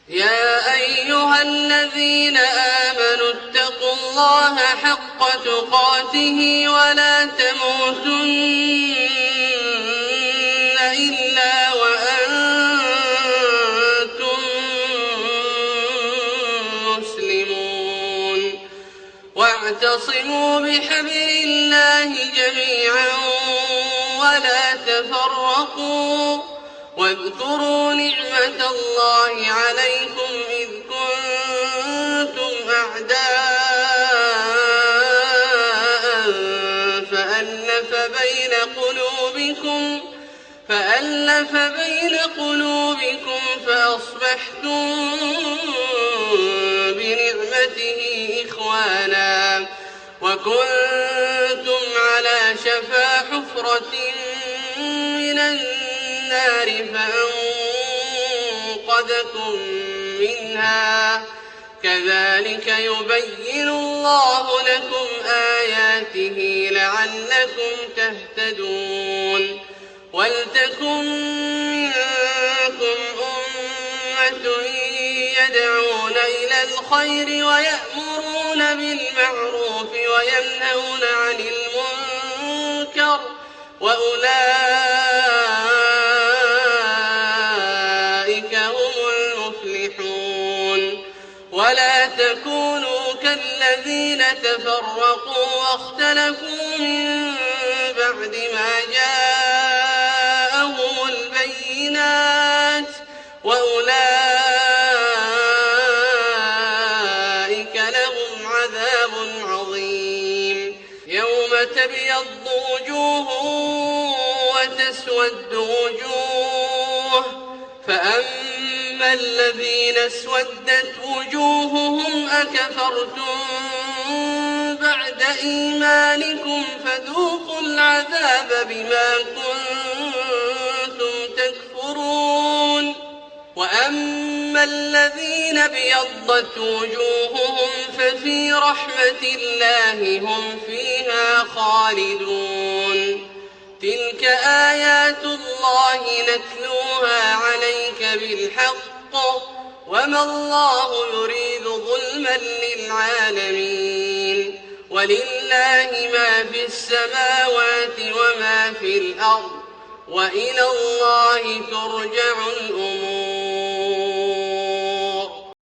يا أيها الذين آمنوا اتقوا الله حق تقاته ولا تموتن إلا وأنتم مسلمون واعتصموا بحبل الله جميعا ولا تفرقوا واذكروا نعمة الله عليكم إذ كنتم أعداء فألف بين قلوبكم فأصبحتم بنعمته إخوانا وكنتم على شفا حفرة من النار فأنقذكم منها كذلك يبين الله لكم آياته لعلكم تهتدون ولتكن منكم أمة يدعون إلى الخير ويأمرون بالمعروف وينهون عن المنكر وأولئك هم المفلحون ولا تكونوا كالذين تفرقوا واختلفوا من بعد ما جاءهم البينات وأولئك لهم عذاب عظيم يوم تبيض وجوه وتسود وجوه فأما الذين اسودت وجوههم أكفرتم بعد إيمانكم فذوقوا العذاب بما كنتم تكفرون وأما الذين ابيضت وجوههم ففي رحمة الله هم فيها خالدون تلك آيات الله نتلوها عليك بالحق وما الله يريد ظلما للعالمين ولله ما في السماوات وما في الأرض وإلى الله ترجع الأمور